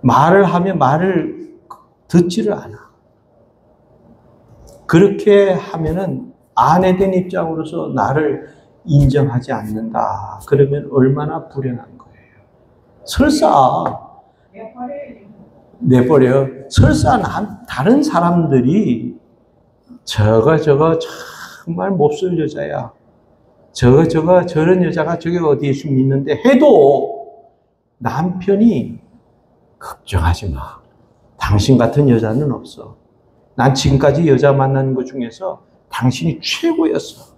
말을 하면 말을 듣지를 않아. 그렇게 하면은 아내 된 입장으로서 나를 인정하지 않는다. 그러면 얼마나 불행한 거예요. 설사 내버려. 설사 다른 사람들이 저거 정말 몹쓸 여자야. 저런 여자가 저기 어디에 좀 있는데 해도 남편이 걱정하지 마. 당신 같은 여자는 없어. 난 지금까지 여자 만난 것 중에서 당신이 최고였어.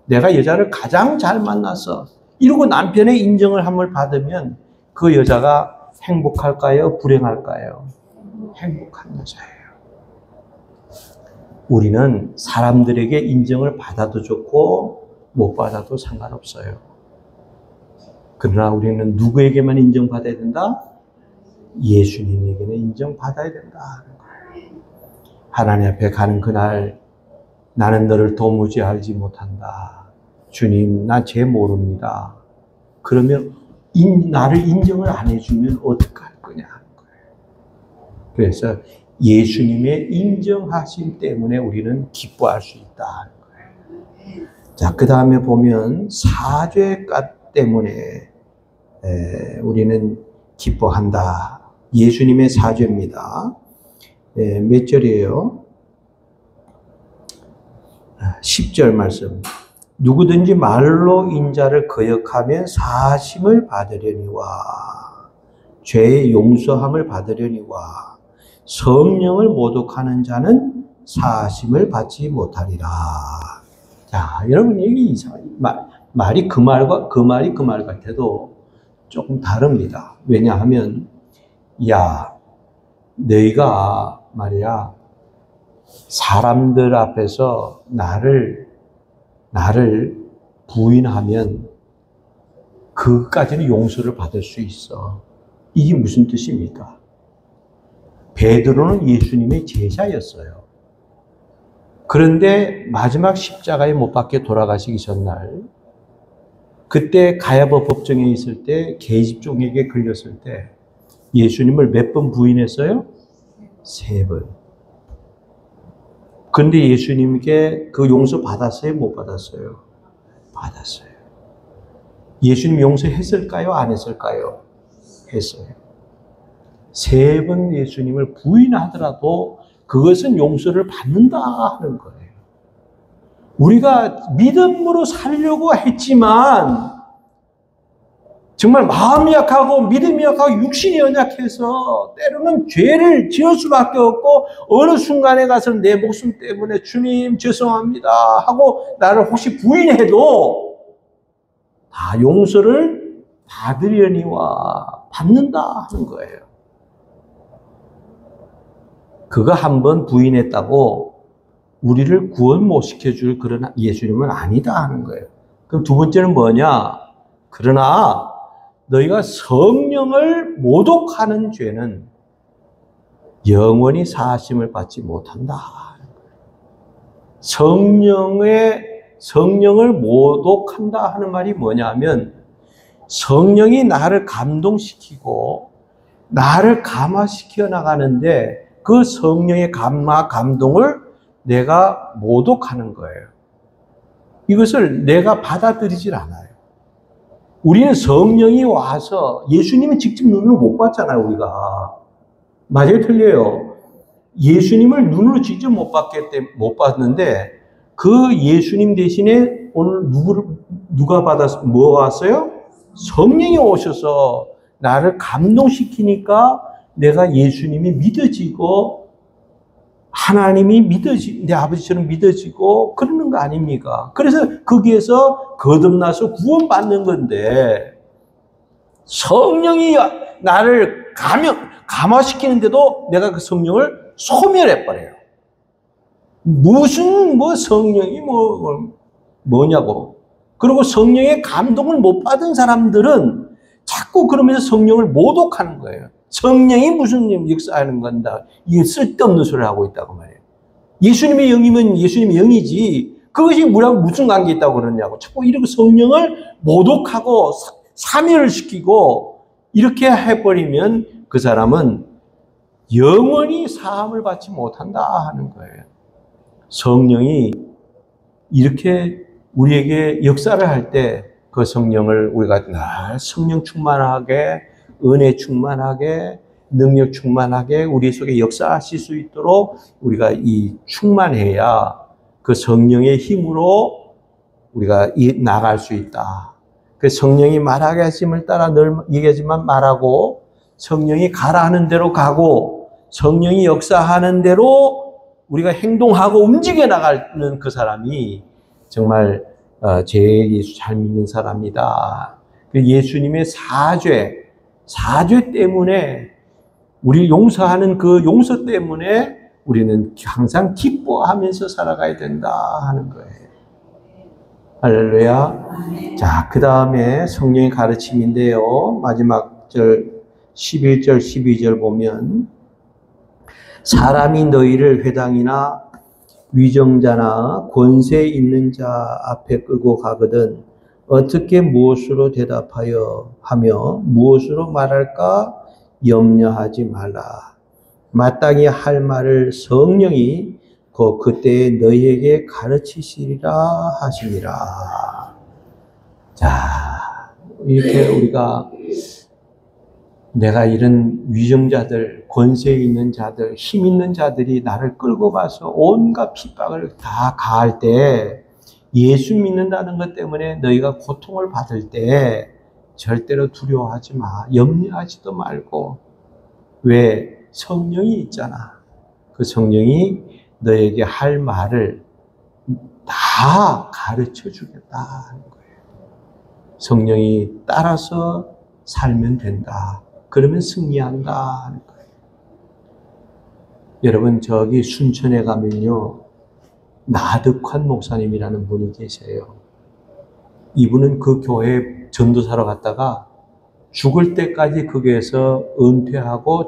내가 여자를 가장 잘 만났어. 이러고 남편의 인정을 한번 받으면 그 여자가 행복할까요? 불행할까요? 행복한 여자예요. 우리는 사람들에게 인정을 받아도 좋고 못 받아도 상관없어요. 그러나 우리는 누구에게만 인정받아야 된다? 예수님에게는 인정받아야 된다. 하나님 앞에 가는 그날 나는 너를 도무지 알지 못한다. 주님, 나 죄 모릅니다. 그러면 나를 인정을 안 해주면 어떡할 거냐 하는 거예요. 그래서 예수님의 인정하심 때문에 우리는 기뻐할 수 있다 하는 거예요. 자, 그 다음에 보면 사죄가 때문에 우리는 기뻐한다. 예수님의 사죄입니다. 몇 절이에요? 10절 말씀. 누구든지 말로 인자를 거역하면 사심을 받으려니와 죄의 용서함을 받으려니와 성령을 모독하는 자는 사심을 받지 못하리라. 자, 여러분 여기 말이 그 말이 그 말 같아도 조금 다릅니다. 왜냐하면 너희가 말이야 사람들 앞에서 나를 부인하면 그까지는 용서를 받을 수 있어. 이게 무슨 뜻입니까? 베드로는 예수님의 제자였어요. 그런데 마지막 십자가에 못 박혀 돌아가시기 전날, 그때 가야바 법정에 있을 때 계집종에게 걸렸을 때 예수님을 몇 번 부인했어요? 3번. 그런데 예수님께 그 용서 받았어요? 못 받았어요? 받았어요. 예수님 용서했을까요? 안 했을까요? 했어요. 3번 예수님을 부인하더라도 그것은 용서를 받는다 하는 거예요. 우리가 믿음으로 살려고 했지만 정말 마음이 약하고 믿음이 약하고 육신이 연약해서 때로는 죄를 지을 수밖에 없고 어느 순간에 가서 내 목숨 때문에 주님 죄송합니다 하고 나를 혹시 부인해도 다 용서를 받으려니와 받는다 하는 거예요. 그가 한번 부인했다고 우리를 구원 못 시켜줄 그런 예수님은 아니다 하는 거예요. 그럼 두 번째는 뭐냐? 그러나 너희가 성령을 모독하는 죄는 영원히 사하심을 받지 못한다. 성령을 모독한다 하는 말이 뭐냐면 성령이 나를 감동시키고 나를 감화시켜 나가는데 그 성령의 감동을 내가 모독하는 거예요. 이것을 내가 받아들이질 않아요. 우리는 성령이 와서 예수님은 직접 눈으로 못 봤잖아요, 우리가. 맞아요, 틀려요. 예수님을 눈으로 직접 못 봤는데 그 예수님 대신에 오늘 누가 뭐 왔어요? 성령이 오셔서 나를 감동시키니까 내가 예수님이 믿어지고 하나님이 내 아버지처럼 믿어지고 그러는 거 아닙니까? 그래서 거기에서 거듭나서 구원받는 건데 성령이 나를 감화시키는데도 내가 그 성령을 소멸해버려요. 무슨 성령이 뭐냐고. 그리고 성령의 감동을 못 받은 사람들은 자꾸 그러면서 성령을 모독하는 거예요. 성령이 무슨 역사하는 건다. 이게 쓸데없는 소리를 하고 있다고 말해요. 예수님의 영이면 예수님의 영이지 그것이 우리하고 무슨 관계 있다고 그러냐고. 자꾸 이렇게 성령을 모독하고 사멸을 시키고 이렇게 해버리면 그 사람은 영원히 사함을 받지 못한다 하는 거예요. 성령이 이렇게 우리에게 역사를 할 때 그 성령을 우리가 늘 성령 충만하게, 은혜 충만하게, 능력 충만하게 우리 속에 역사하실 수 있도록 우리가 이 충만해야 그 성령의 힘으로 우리가 나갈 수 있다. 그 성령이 말하게 하심을 따라 늘 얘기하지만 말하고, 성령이 가라 하는 대로 가고, 성령이 역사하는 대로 우리가 행동하고 움직여 나가는 그 사람이 정말 예수 잘 믿는 사람이다. 예수님의 사죄 때문에, 우리를 용서하는 그 용서 때문에 우리는 항상 기뻐하면서 살아가야 된다 하는 거예요. 할렐루야. 자, 그 다음에 성령의 가르침인데요. 마지막 절 11절 12절 보면, 사람이 너희를 회당이나 위정자나 권세 있는 자 앞에 끌고 가거든 어떻게 무엇으로 대답하여 하며 무엇으로 말할까 염려하지 말라. 마땅히 할 말을 성령이 그때에 너희에게 가르치시리라 하시니라. 자, 이렇게 우리가 내가 이런 위정자들, 권세 있는 자들, 힘 있는 자들이 나를 끌고 가서 온갖 핍박을 다 가할 때, 예수 믿는다는 것 때문에 너희가 고통을 받을 때 절대로 두려워하지 마. 염려하지도 말고. 왜? 성령이 있잖아. 그 성령이 너에게 할 말을 다 가르쳐 주겠다 하는 거예요. 성령이 따라서 살면 된다. 그러면 승리한다 하는 거예요. 여러분, 저기 순천에 가면요, 나득환 목사님이라는 분이 계세요. 이분은 그 교회에 전도사로 갔다가 죽을 때까지 그 교회에서 은퇴하고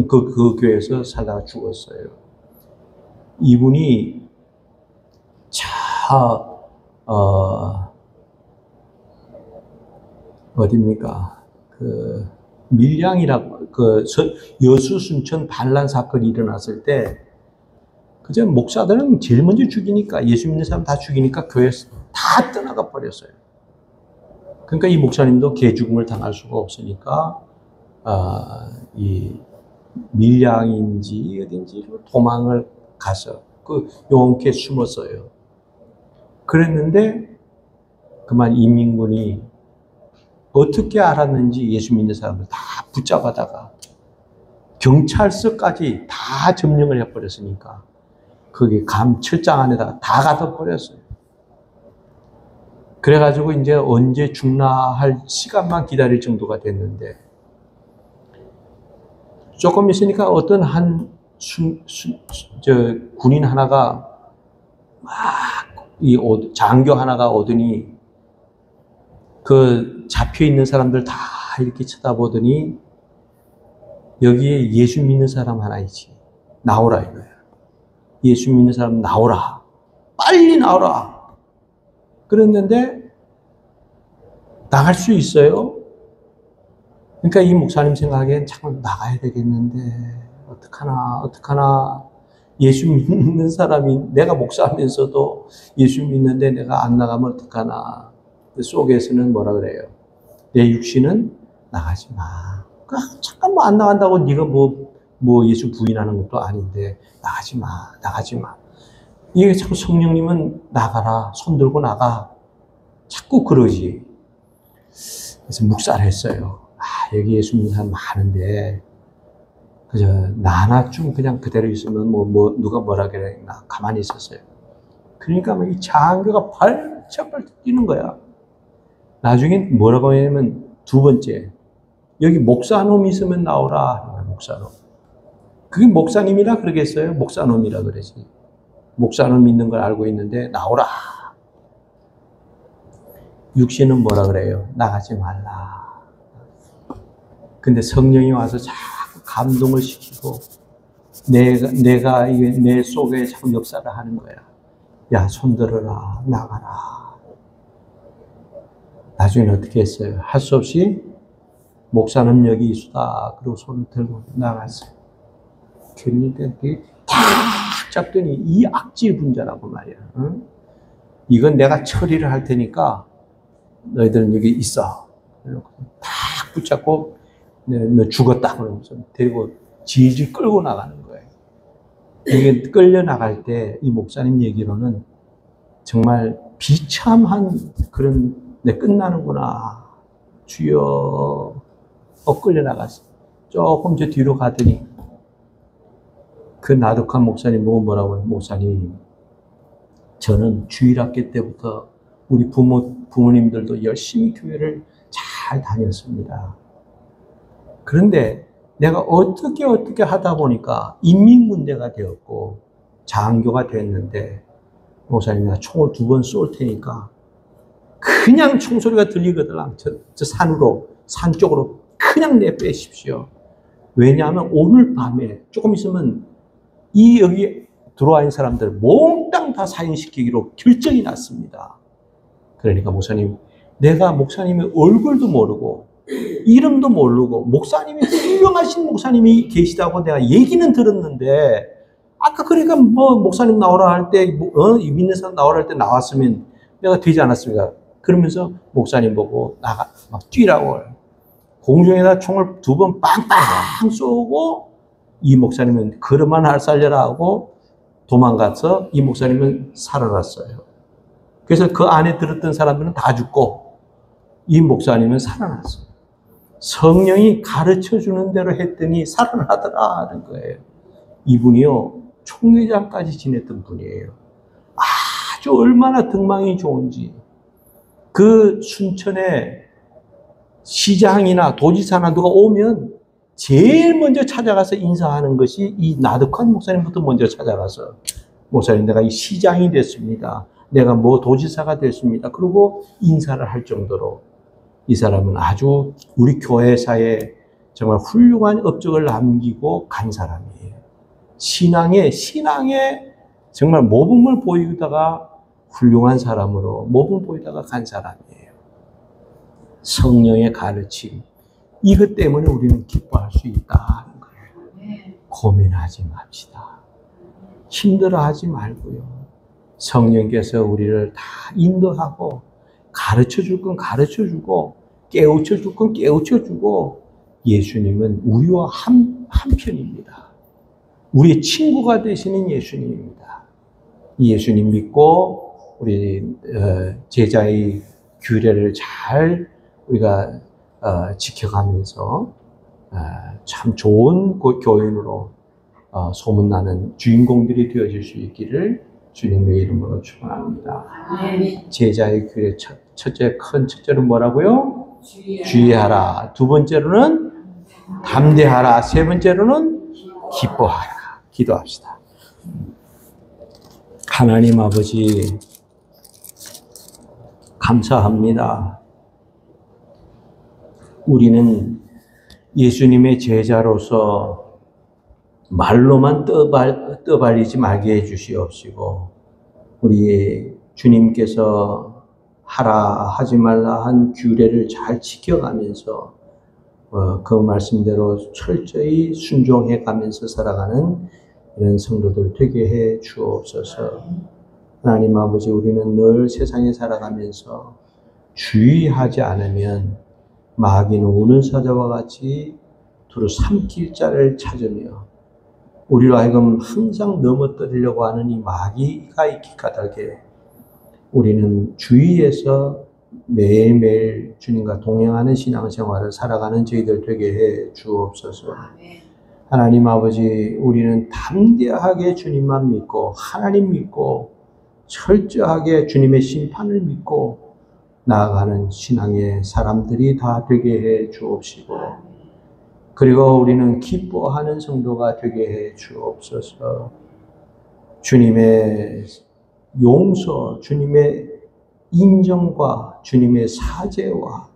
그 교회에서 살다가 죽었어요. 이분이 어딥니까? 밀양이라고, 여수 순천 반란 사건이 일어났을 때, 그저 목사들은 제일 먼저 죽이니까, 예수 믿는 사람 다 죽이니까 교회에서 다 떠나가 버렸어요. 그러니까 이 목사님도 개죽음을 당할 수가 없으니까, 이 밀양인지 어딘지 도망을 가서, 용케 숨었어요. 그랬는데, 그만 인민군이 어떻게 알았는지 예수 믿는 사람들 다 붙잡아다가 경찰서까지 다 점령을 해버렸으니까 거기 철장 안에다가 다 가둬버렸어요. 그래가지고 이제 언제 죽나 할 시간만 기다릴 정도가 됐는데, 조금 있으니까 어떤 군인 하나가 장교 하나가 오더니 잡혀 있는 사람들 다 이렇게 쳐다보더니 여기에 예수 믿는 사람 하나 있지. 나오라 이거야. 예수 믿는 사람 나오라. 빨리 나오라. 그랬는데 나갈 수 있어요? 그러니까 이 목사님 생각엔 참 나가야 되겠는데 어떡하나. 예수 믿는 사람이, 내가 목사하면서도 예수 믿는데 내가 안 나가면 어떡하나. 속에서는 뭐라 그래요? 내 육신은 나가지 마. 잠깐만 안 나간다고 네가 뭐 예수 부인하는 것도 아닌데 나가지 마. 이게 자꾸 성령님은 나가라, 손 들고 나가. 자꾸 그러지. 그래서 묵살을 했어요. 여기 예수 믿는 사람 많은데 그저 나나 좀 그냥 그대로 있으면 누가 뭐라 그래. 나 가만히 있었어요. 그러니까 이 장교가 발짝 뛰는 거야. 나중에 뭐라고 하냐면 두 번째, 여기 목사놈 있으면 나오라. 목사놈. 그게 목사님이라 그러겠어요? 목사놈이라 그러지. 목사놈 있는 걸 알고 있는데 나오라. 육신은 뭐라 그래요? 나가지 말라. 근데 성령이 와서 자꾸 감동을 시키고 내가 내 속에 자꾸 역사를 하는 거야. 야, 손들어라, 나가라. 나중에 어떻게 했어요? 할 수 없이 목사님 여기 있다. 그리고 손을 들고 나갔어요. 그런데 탁 잡더니 이 악질 분자라고 말이야. 응? 이건 내가 처리를 할 테니까 너희들은 여기 있어. 탁 붙잡고 너 죽었다. 그러면서 데리고 질질 끌고 나가는 거예요. 이게 끌려 나갈 때 이 목사님 얘기로는 정말 비참한 그런 내 끝나는구나. 주여. 끌려 나갔어. 조금 저 뒤로 가더니 그 나독한 목사님 보고 뭐라고 해요? 목사님, 저는 주일학교 때부터 우리 부모님들도 열심히 교회를 잘 다녔습니다. 그런데 내가 어떻게 하다 보니까 인민군대가 되었고 장교가 됐는데 목사님 내가 총을 2번 쏠 테니까 그냥 총소리가 들리거든. 저 산 쪽으로 그냥 내빼십시오. 왜냐하면 오늘 밤에 조금 있으면 여기 들어와 있는 사람들 몽땅 다 사형시키기로 결정이 났습니다. 그러니까 목사님, 내가 목사님의 얼굴도 모르고 이름도 모르고 목사님이 훌륭하신 목사님이 계시다고 내가 얘기는 들었는데 아까 그러니까 뭐 목사님 나오라 할 때 믿는 사람 나오라 할 때 나왔으면 내가 되지 않았습니까? 그러면서 목사님 보고 막 뛰라고 공중에다 총을 2번 빵빵 쏘고 이 목사님은 그러만 살려라 하고 도망가서 이 목사님은 살아났어요. 그래서 그 안에 들었던 사람들은 다 죽고 이 목사님은 살아났어요. 성령이 가르쳐주는 대로 했더니 살아나더라 하는 거예요. 이분이요, 총회장까지 지냈던 분이에요. 아주 얼마나 등망이 좋은지. 그 순천에 시장이나 도지사나 누가 오면 제일 먼저 찾아가서 인사하는 것이 이 나득한 목사님부터 먼저 찾아가서 목사님, 내가 이 시장이 됐습니다. 내가 뭐 도지사가 됐습니다. 그리고 인사를 할 정도로 이 사람은 아주 우리 교회사에 정말 훌륭한 업적을 남기고 간 사람이에요. 신앙에 정말 모범을 보이다가 훌륭한 사람으로 모범 보이다가 간 사람이에요. 성령의 가르침. 이것 때문에 우리는 기뻐할 수 있다는 거예요. 고민하지 맙시다. 힘들어하지 말고요. 성령께서 우리를 다 인도하고 가르쳐 줄 건 가르쳐 주고 깨우쳐 줄 건 깨우쳐 주고 예수님은 우리와 한편입니다. 우리의 친구가 되시는 예수님입니다. 이 예수님 믿고 우리 제자의 규례를 잘 우리가 지켜가면서 참 좋은 교인으로 소문나는 주인공들이 되어질 수 있기를 주님의 이름으로 축원합니다. 제자의 규례 큰 첫째는 뭐라고요? 주의하라. 2번째로는 담대하라. 3번째로는 기뻐하라. 기도합시다. 하나님 아버지, 감사합니다. 우리는 예수님의 제자로서 말로만 떠발리지 말게 해주시옵시고, 우리 주님께서 하라 하지 말라 한 규례를 잘 지켜가면서 그 말씀대로 철저히 순종해 가면서 살아가는 이런 성도들 되게 해 주옵소서. 하나님 아버지, 우리는 늘 세상에 살아가면서 주의하지 않으면 마귀는 우는 사자와 같이 두루 삼킬 자를 찾으며 우리로 하여금 항상 넘어뜨리려고 하는 이 마귀가 있기 까닭에 우리는 주의해서 매일매일 주님과 동행하는 신앙생활을 살아가는 저희들 되게 해 주옵소서. 하나님 아버지, 우리는 담대하게 주님만 믿고 하나님 믿고 철저하게 주님의 심판을 믿고 나아가는 신앙의 사람들이 다 되게 해 주옵시고, 그리고 우리는 기뻐하는 성도가 되게 해 주옵소서. 주님의 용서, 주님의 인정과 주님의 사죄와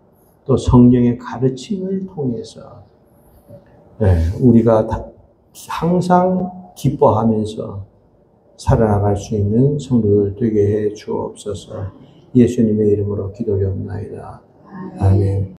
또 성령의 가르침을 통해서 우리가 항상 기뻐하면서 살아나갈 수 있는 성도들 되게 해 주옵소서. 예수님의 이름으로 기도드리옵나이다. 아멘.